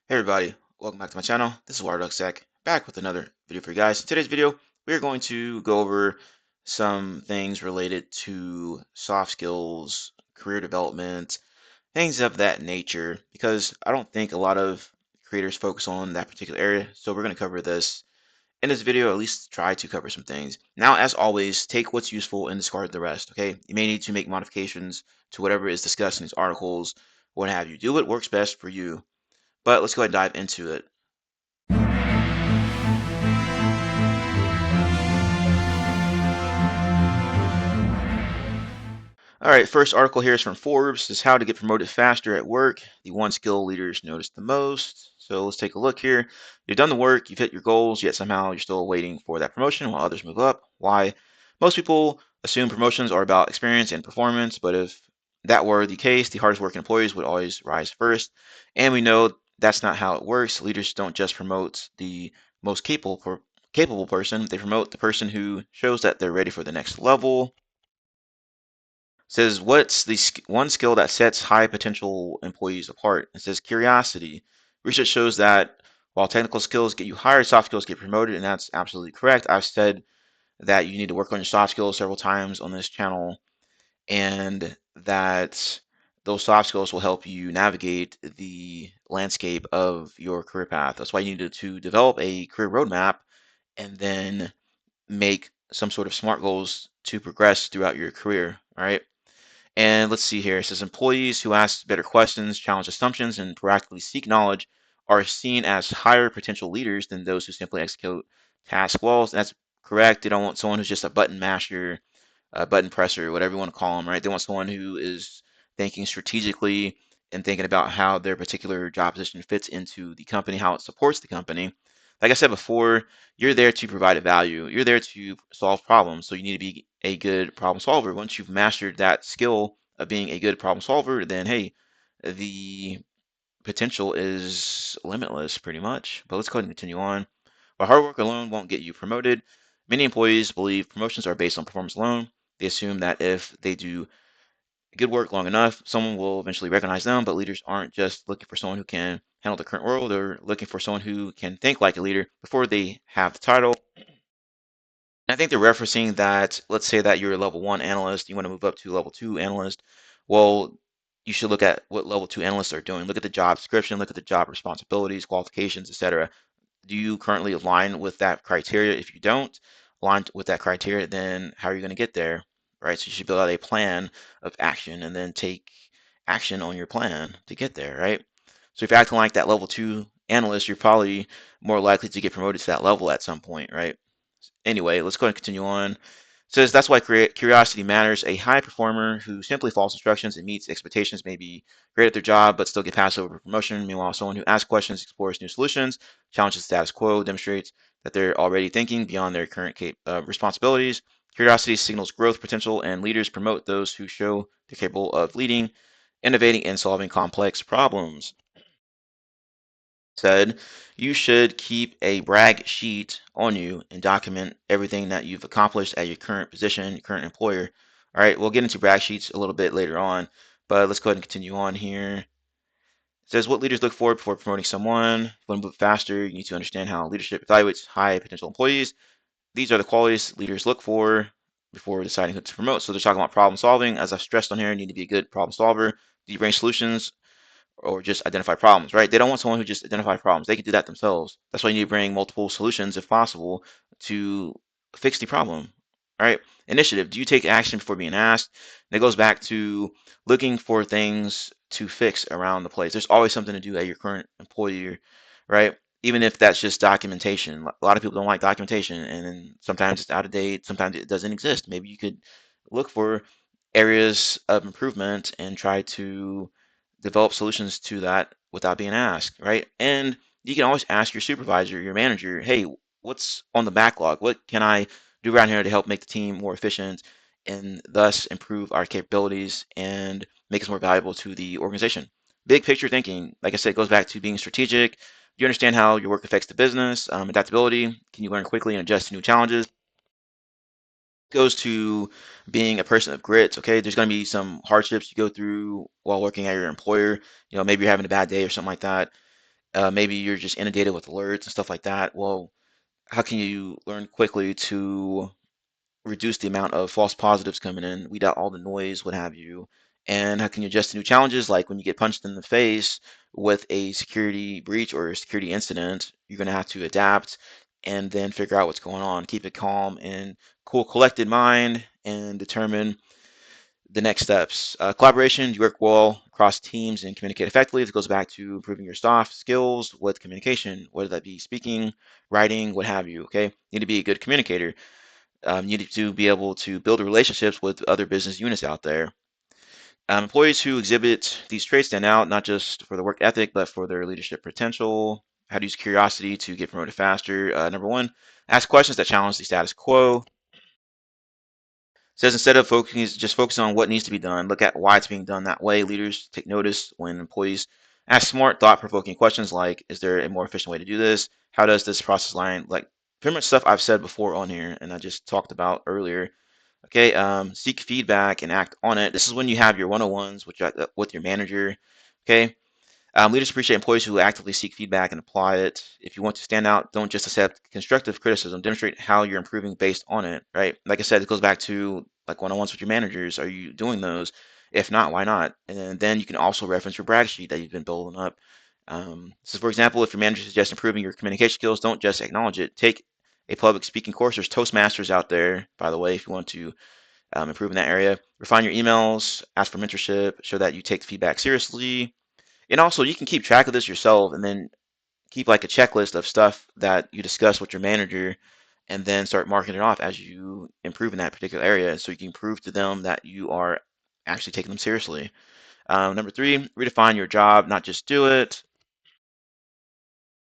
Hey everybody, welcome back to my channel. This is WireDogSec, back with another video for you guys. In today's video, we are going to go over some things related to soft skills, career development, things of that nature, because I don't think a lot of creators focus on that particular area. So we're going to cover this in this video, at least try to cover some things. Now, as always, take what's useful and discard the rest, okay? You may need to make modifications to whatever is discussed in these articles, what have you. Do what works best for you. But let's go ahead and dive into it. All right, first article here is from Forbes. This is how to get promoted faster at work. The one skill leaders notice the most. So let's take a look here. You've done the work, you've hit your goals, yet somehow you're still waiting for that promotion while others move up. Why? Most people assume promotions are about experience and performance, but if that were the case, the hardest working employees would always rise first. And we know that's not how it works. Leaders don't just promote the most capable person, they promote the person who shows that they're ready for the next level. Says, what's the one skill that sets high potential employees apart? It says curiosity. Research shows that while technical skills get you hired, soft skills get promoted, and that's absolutely correct. I've said that you need to work on your soft skills several times on this channel, and that those soft skills will help you navigate the landscape of your career path. That's why you need to develop a career roadmap and then make some sort of SMART goals to progress throughout your career. All right. And let's see here. It says employees who ask better questions, challenge assumptions, and proactively seek knowledge are seen as higher potential leaders than those who simply execute tasks well. That's correct. They don't want someone who's just a button masher, a button presser, whatever you want to call them, right? They want someone who is thinking strategically and thinking about how their particular job position fits into the company, how it supports the company. Like I said before, you're there to provide a value. You're there to solve problems. So you need to be a good problem solver. Once you've mastered that skill of being a good problem solver, then hey, the potential is limitless pretty much. But let's go ahead and continue on. While hard work alone won't get you promoted, many employees believe promotions are based on performance alone. They assume that if they do good work long enough, someone will eventually recognize them, but leaders aren't just looking for someone who can handle the current world. They're looking for someone who can think like a leader before they have the title. I think they're referencing that, let's say that you're a level one analyst, you want to move up to level two analyst. Well, you should look at what level two analysts are doing. Look at the job description, look at the job responsibilities, qualifications, etc. Do you currently align with that criteria? If you don't align with that criteria, then how are you going to get there? Right? So you should build out a plan of action and then take action on your plan to get there, right? So if you're acting like that level two analyst, you're probably more likely to get promoted to that level at some point, right? Anyway, let's go ahead and continue on. It says that's why curiosity matters. A high performer who simply follows instructions and meets expectations may be great at their job, but still get passed over for promotion. Meanwhile, someone who asks questions, explores new solutions, challenges the status quo, demonstrates that they're already thinking beyond their current responsibilities. Curiosity signals growth potential, and leaders promote those who show they're capable of leading, innovating, and solving complex problems. Said you should keep a brag sheet on you and document everything that you've accomplished at your current position, your current employer. All right, we'll get into brag sheets a little bit later on, but let's go ahead and continue on here. It says what leaders look for before promoting someone. If you want to move faster, you need to understand how leadership evaluates high potential employees. These are the qualities leaders look for before deciding who to promote. So they're talking about problem solving. As I've stressed on here, you need to be a good problem solver. Do you bring solutions or just identify problems, right? They don't want someone who just identifies problems. They can do that themselves. That's why you need to bring multiple solutions, if possible, to fix the problem, right? Initiative. Do you take action before being asked? And it goes back to looking for things to fix around the place. There's always something to do at your current employer, right? Even if that's just documentation. A lot of people don't like documentation, and then sometimes it's out of date, sometimes it doesn't exist. Maybe you could look for areas of improvement and try to develop solutions to that without being asked, right? And you can always ask your supervisor, your manager, hey, what's on the backlog? What can I do around here to help make the team more efficient and thus improve our capabilities and make us more valuable to the organization? Big picture thinking, like I said, goes back to being strategic. Do you understand how your work affects the business? Adaptability. Can you learn quickly and adjust to new challenges? Goes to being a person of grit. Okay, there's going to be some hardships you go through while working at your employer. Maybe you're having a bad day or something like that. Maybe you're just inundated with alerts and stuff like that. Well, how can you learn quickly to reduce the amount of false positives coming in, weed out all the noise, what have you? And how can you adjust to new challenges? Like when you get punched in the face with a security breach or a security incident, you're going to have to adapt and then figure out what's going on. Keep it calm and cool, collected mind, and determine the next steps. Collaboration, you work well across teams and communicate effectively. This goes back to improving your soft skills with communication, whether that be speaking, writing, what have you. Okay, you need to be a good communicator. You need to be able to build relationships with other business units out there. Employees who exhibit these traits stand out not just for their work ethic, but for their leadership potential. How to use curiosity to get promoted faster. Number one, ask questions that challenge the status quo. Says instead of focusing on what needs to be done, look at why it's being done that way. Leaders take notice when employees ask smart, thought-provoking questions like, "Is there a more efficient way to do this? How does this process line?" Like pretty much stuff I've said before on here, and I just talked about earlier. Okay, seek feedback and act on it. This is when you have your one-on-ones with your manager. Okay, leaders appreciate employees who actively seek feedback and apply it. If you want to stand out, don't just accept constructive criticism. Demonstrate how you're improving based on it, right? Like I said, it goes back to like one-on-ones with your managers. Are you doing those? If not, why not? And then you can also reference your brag sheet that you've been building up. So, for example, if your manager suggests improving your communication skills, don't just acknowledge it. Take a public speaking course. There's Toastmasters out there, by the way, if you want to improve in that area. Refine your emails, ask for mentorship, show that you take feedback seriously, and also, you can keep track of this yourself and then keep like a checklist of stuff that you discuss with your manager and then start marking it off as you improve in that particular area so you can prove to them that you are actually taking them seriously. Number three, redefine your job, not just do it.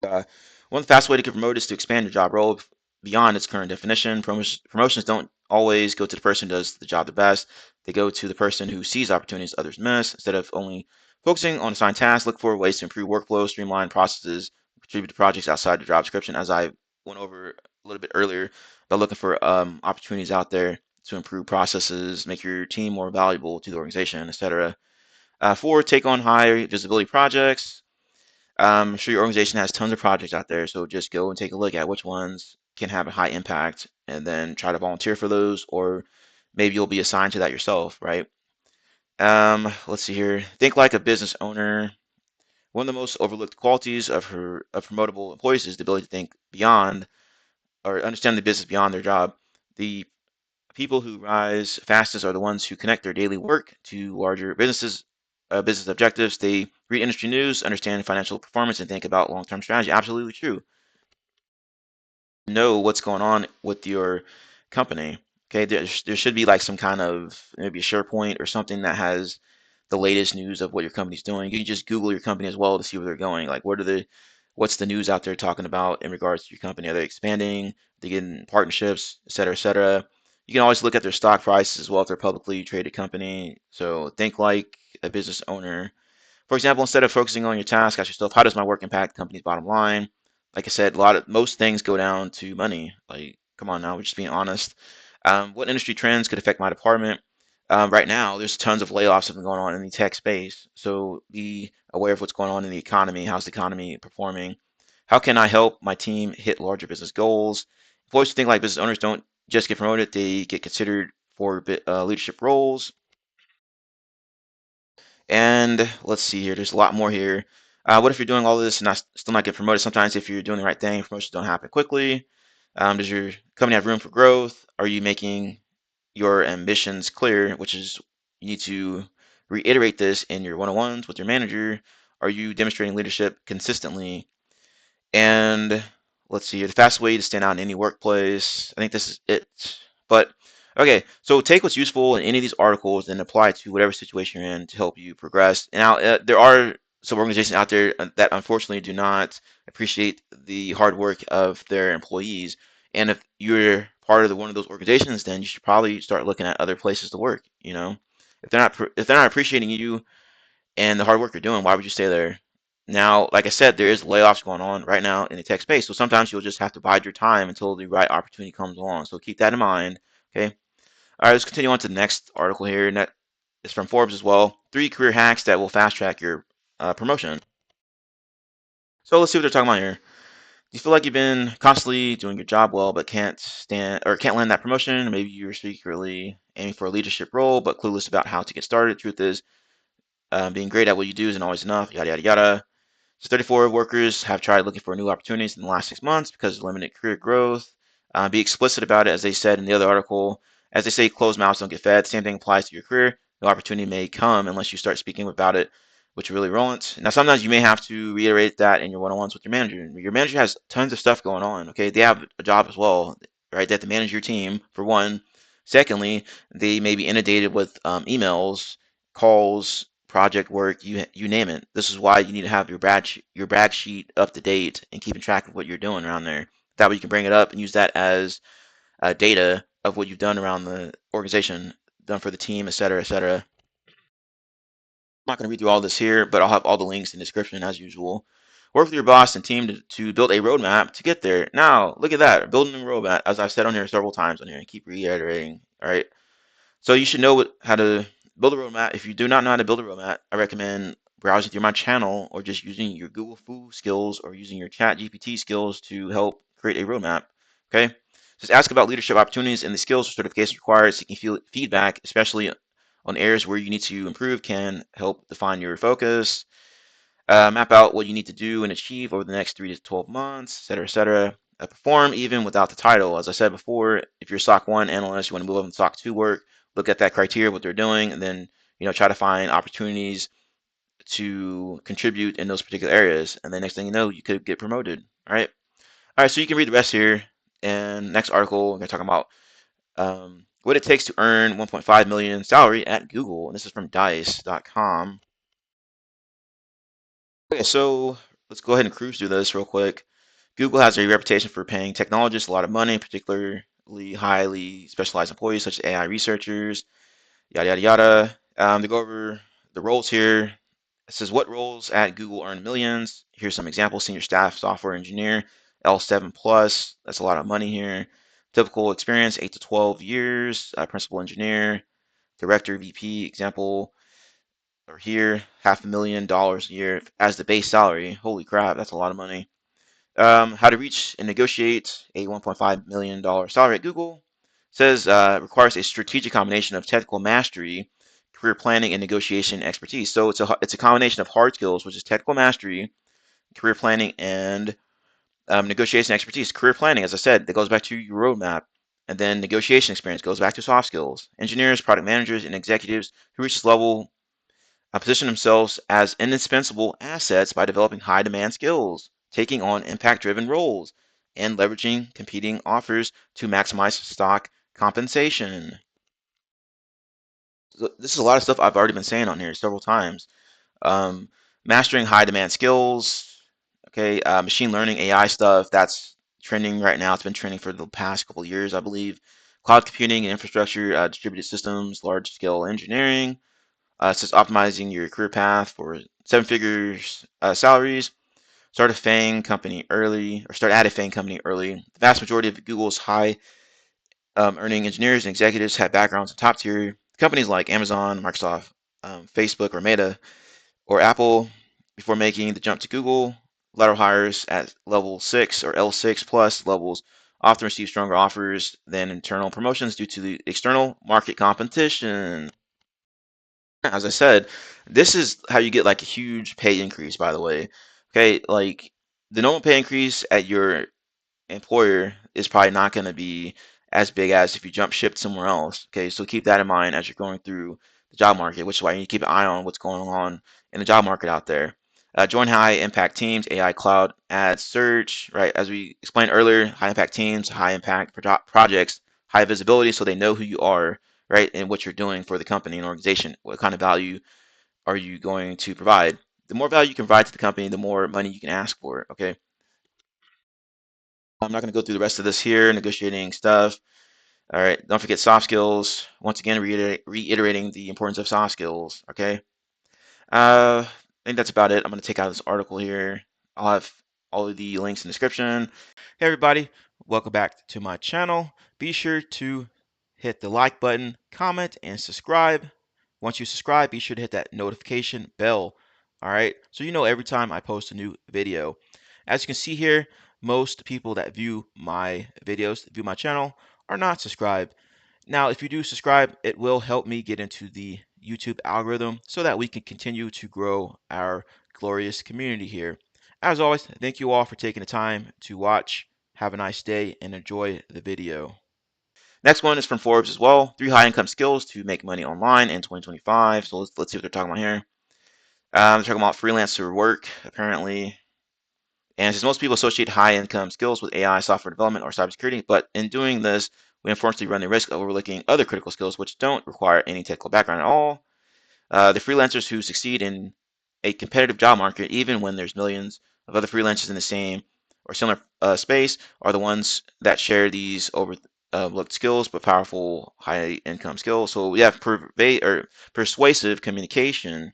Uh, One fast way to get promoted is to expand your job role beyond its current definition. Promotions don't always go to the person who does the job the best. They go to the person who sees opportunities others miss. Instead of only focusing on assigned tasks, look for ways to improve workflow, streamline processes, contribute to projects outside the job description, as I went over a little bit earlier, by looking for opportunities out there to improve processes, make your team more valuable to the organization, etc. Four, take on high visibility projects. I'm sure your organization has tons of projects out there, so just go and take a look at which ones can have a high impact and then try to volunteer for those, or maybe you'll be assigned to that yourself, right? Let's see here. Think like a business owner. One of the most overlooked qualities of promotable employees is the ability to think beyond or understand the business beyond their job. The people who rise fastest are the ones who connect their daily work to larger business objectives. They read industry news, understand financial performance, and think about long-term strategy. Absolutely true. Know what's going on with your company. Okay, there should be like some kind of maybe a SharePoint or something that has the latest news of what your company's doing. You can just Google your company as well to see where they're going. Like, what's the news out there talking about in regards to your company? Are they expanding? Are they getting partnerships, et cetera, et cetera? You can always look at their stock prices as well if they're a publicly traded company. So think like a business owner. For example, instead of focusing on your task, ask yourself, how does my work impact the company's bottom line? Like I said, most things go down to money. Like, come on now, we're just being honest. What industry trends could affect my department? Right now, there's tons of layoffs that have been going on in the tech space. So be aware of what's going on in the economy. How's the economy performing? How can I help my team hit larger business goals? Employees who think like business owners don't just get promoted; they get considered for leadership roles. And let's see here. There's a lot more here. What if you're doing all this and still not get promoted? Sometimes if you're doing the right thing, promotions don't happen quickly. Does your company have room for growth? Are you making your ambitions clear? Which is you need to reiterate this in your one-on-ones with your manager. Are you demonstrating leadership consistently? And let's see, the fastest way to stand out in any workplace. I think this is it. But okay, so take what's useful in any of these articles and apply it to whatever situation you're in to help you progress. Now, there are some organizations out there that unfortunately do not appreciate the hard work of their employees. And if you're part of one of those organizations, then you should probably start looking at other places to work. If they're not appreciating you and the hard work you're doing, why would you stay there? Now, like I said, there is layoffs going on right now in the tech space, so sometimes you'll just have to bide your time until the right opportunity comes along. So keep that in mind. Okay. All right, let's continue on to the next article here, and that is from Forbes as well. 3 career hacks that will fast track your promotion. So let's see what they're talking about here. Do you feel like you've been constantly doing your job well, but can't land that promotion? Maybe you're secretly aiming for a leadership role, but clueless about how to get started. Truth is, being great at what you do isn't always enough. Yada yada yada. So 34 workers have tried looking for new opportunities in the last 6 months because of limited career growth. Be explicit about it, as they said in the other article. As they say, closed mouths don't get fed. Same thing applies to your career. No opportunity may come unless you start speaking about it, which you really won't. Now, sometimes you may have to reiterate that in your one-on-ones with your manager. Your manager has tons of stuff going on. Okay, they have a job as well, right? They have to manage your team for one. Secondly, they may be inundated with emails, calls, project work, you name it. This is why you need to have your brag sheet up to date and keeping track of what you're doing around there. That way you can bring it up and use that as data of what you've done around the organization, done for the team, et cetera, et cetera. I'm not going to read through all this here, but I'll have all the links in the description as usual. Work with your boss and team to build a roadmap to get there. Now, look at that, building a roadmap, as I've said on here several times on here, and keep reiterating. All right. So you should know how to build a roadmap. If you do not know how to build a roadmap, I recommend browsing through my channel or just using your Google Fu skills or using your Chat GPT skills to help create a roadmap. Okay. Just ask about leadership opportunities and the skills or certifications required. Seeking feedback, especially on areas where you need to improve, can help define your focus. Map out what you need to do and achieve over the next 3 to 12 months, et cetera, et cetera. Perform even without the title. As I said before, if you're SOC 1 analyst, you want to move up in SOC 2 work, look at that criteria, what they're doing, and then try to find opportunities to contribute in those particular areas. And then next thing you know, you could get promoted. All right. All right. So you can read the rest here. And next article, we're going to talk about what it takes to earn 1.5 million salary at Google. And this is from dice.com. Okay, so let's go ahead and cruise through this real quick. Google has a reputation for paying technologists a lot of money, particularly highly specialized employees such as AI researchers, yada, yada, yada. To go over the roles here, it says what roles at Google earn millions. Here's some examples: senior staff software engineer, L7 plus, that's a lot of money here. Typical experience, 8 to 12 years, principal engineer, director, VP, example, or here, $500,000 a year as the base salary. Holy crap, that's a lot of money. How to reach and negotiate a $1.5 million salary at Google. Says requires a strategic combination of technical mastery, career planning, and negotiation expertise. So it's a combination of hard skills, which is technical mastery, career planning, and negotiation expertise. Career planning, as I said, that goes back to your roadmap. And then negotiation experience goes back to soft skills. Engineers, product managers, and executives who reach this level position themselves as indispensable assets by developing high demand skills, taking on impact driven roles, and leveraging competing offers to maximize stock compensation. So this is a lot of stuff I've already been saying on here several times. Um, Mastering high demand skills, okay, machine learning, AI stuff, that's trending right now. It's been trending for the past couple of years, I believe. Cloud computing and infrastructure, distributed systems, large scale engineering, it says optimizing your career path for seven figures salaries. Start at a FANG company early. The vast majority of Google's high earning engineers and executives have backgrounds in top tier companies like Amazon, Microsoft, Facebook, or Meta, or Apple before making the jump to Google. Lateral hires at level 6 or L6 plus levels often receive stronger offers than internal promotions due to the external market competition. As I said, this is how you get like a huge pay increase, by the way. Okay, like the normal pay increase at your employer is probably not going to be as big as if you jump ship somewhere else. Okay, so keep that in mind as you're going through the job market, which is why you need to keep an eye on what's going on in the job market out there. Join high impact teams, AI, cloud, ads, search, right? As we explained earlier, high impact teams, high impact projects, high visibility so they know who you are, right? And what you're doing for the company and organization. What kind of value are you going to provide? The more value you can provide to the company, the more money you can ask for, okay? I'm not going to go through the rest of this here, negotiating stuff. All right, don't forget soft skills. Once again, reiterating the importance of soft skills, okay? I think that's about it. I'm going to take out this article here. I'll have all of the links in the description. Hey, everybody, welcome back to my channel. Be sure to hit the like button, comment, and subscribe. Once you subscribe, be sure to hit that notification bell All right, so every time I post a new video. As you can see here, most people that view my videos, view my channel, are not subscribed. Now, if you do subscribe, it will help me get into the YouTube algorithm so that we can continue to grow our glorious community here. As always, thank you all for taking the time to watch. Have a nice day and enjoy the video. Next one is from Forbes as well. 3 high income skills to make money online in 2025. So let's see what they're talking about here. They're talking about freelancer work, apparently. And since most people associate high income skills with AI, software development, or cybersecurity, but in doing this, we unfortunately run the risk of overlooking other critical skills which don't require any technical background at all. The freelancers who succeed in a competitive job market, even when there's millions of other freelancers in the same or similar space, are the ones that share these overlooked skills but powerful high income skills. So we have persuasive communication.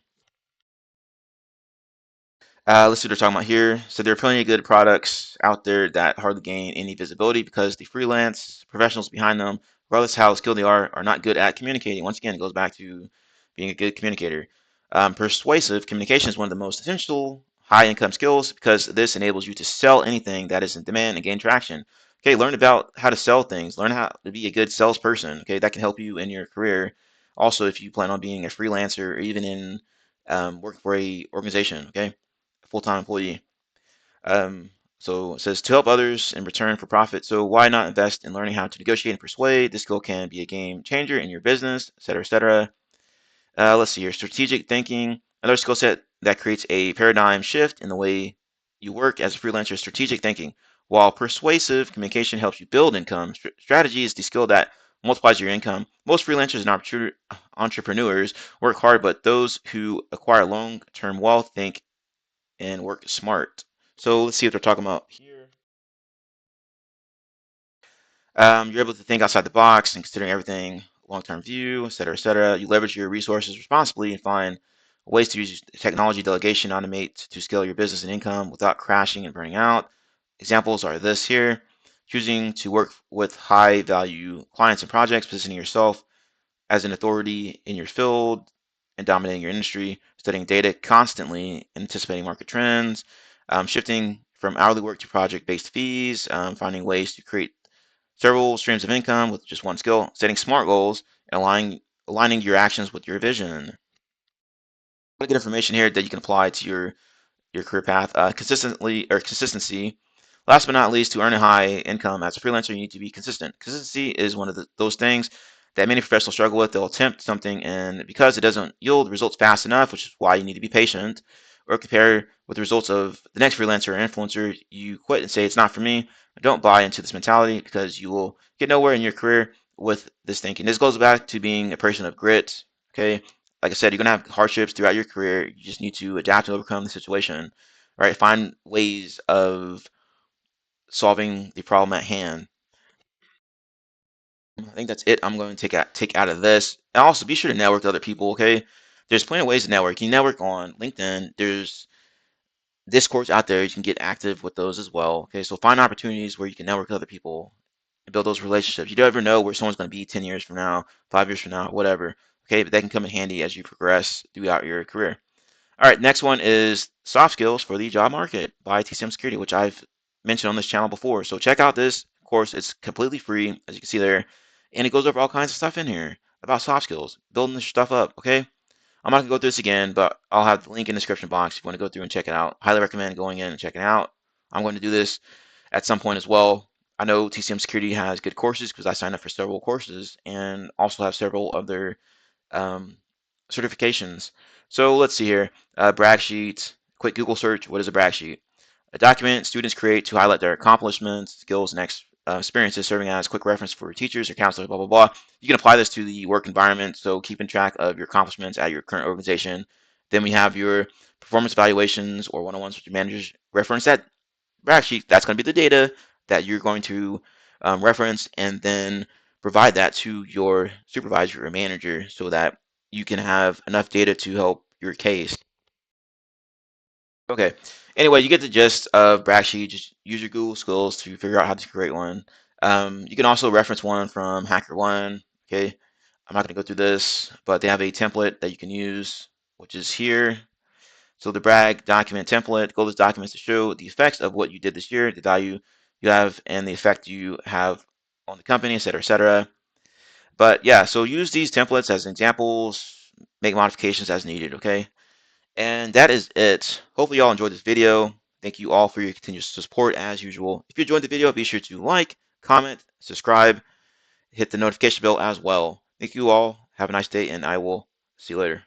Let's see what they're talking about here. So there are plenty of good products out there that hardly gain any visibility because the freelance professionals behind them, regardless of how skilled they are not good at communicating. Once again, it goes back to being a good communicator. Persuasive communication is one of the most essential high income skills because this enables you to sell anything that is in demand and gain traction. Okay, learn about how to sell things, learn how to be a good salesperson. Okay, that can help you in your career. Also, if you plan on being a freelancer or even in work for a organization, okay, full-time employee. Um, so it says to help others in return for profit. So why not invest in learning how to negotiate and persuade? This skill can be a game changer in your business, et cetera, et cetera. Let's see here. Strategic thinking, another skill set that creates a paradigm shift in the way you work as a freelancer. Strategic thinking. While persuasive communication helps you build income, strategy is the skill that multiplies your income. Most freelancers and entrepreneurs work hard, but those who acquire long-term wealth think and work smart. So let's see what they're talking about here. You're able to think outside the box and considering everything long-term view, et cetera, et cetera. You leverage your resources responsibly and find ways to use technology delegation, automate to scale your business and income without crashing and burning out. Examples are this here. Choosing to work with high value clients and projects, positioning yourself as an authority in your field and dominating your industry, studying data constantly, anticipating market trends, shifting from hourly work to project-based fees, finding ways to create several streams of income with just one skill, setting smart goals, and aligning your actions with your vision. Good information here that you can apply to your career path consistency. Last but not least, to earn a high income as a freelancer, you need to be consistent. Consistency is one of those things that many professionals struggle with. They'll attempt something, and because it doesn't yield results fast enough, which is why you need to be patient, or compare with the results of the next freelancer or influencer, you quit and say, it's not for me. Don't buy into this mentality because you will get nowhere in your career with this thinking. This goes back to being a person of grit, okay? Like I said, you're gonna have hardships throughout your career. You just need to adapt and overcome the situation, right? Find ways of solving the problem at hand. I think that's it. I'm going to take out of this. And also, be sure to network with other people. Okay, there's plenty of ways to network. You can network on LinkedIn. There's Discords out there. You can get active with those as well. Okay, so find opportunities where you can network with other people and build those relationships. You don't ever know where someone's going to be 10 years from now, 5 years from now, whatever. Okay, but that can come in handy as you progress throughout your career. All right, next one is soft skills for the job market by TCM Security, which I've mentioned on this channel before. So check out this course. It's completely free, as you can see there, and it goes over all kinds of stuff in here about soft skills, building this stuff up. Okay, I'm not gonna go through this again, but I'll have the link in the description box if you want to go through and check it out. Highly recommend going in and checking it out. I'm going to do this at some point as well. I know TCM Security has good courses because I signed up for several courses and also have several other um, certifications. So let's see here. Brag sheet, quick Google search. What is a brag sheet? A document students create to highlight their accomplishments, skills, and experiences, serving as quick reference for teachers or counselors, blah, blah, blah. You can apply this to the work environment, so keeping track of your accomplishments at your current organization. Then we have your performance evaluations or one-on-ones with your managers. Reference that brag sheet. That's going to be the data that you're going to reference and then provide that to your supervisor or manager so that you can have enough data to help your case. Okay. Anyway, you get the gist of brag sheet. Just use your Google skills to figure out how to create one. You can also reference one from HackerOne. Okay. I'm not going to go through this, but they have a template that you can use, which is here. So the brag document template, goal of this document is to show the effects of what you did this year, the value you have, and the effect you have on the company, etc., etc. But yeah, so use these templates as examples, make modifications as needed, okay? And that is it. Hopefully y'all enjoyed this video. Thank you all for your continued support as usual. If you enjoyed the video, be sure to like, comment, subscribe, hit the notification bell as well. Thank you all. Have a nice day, and I will see you later.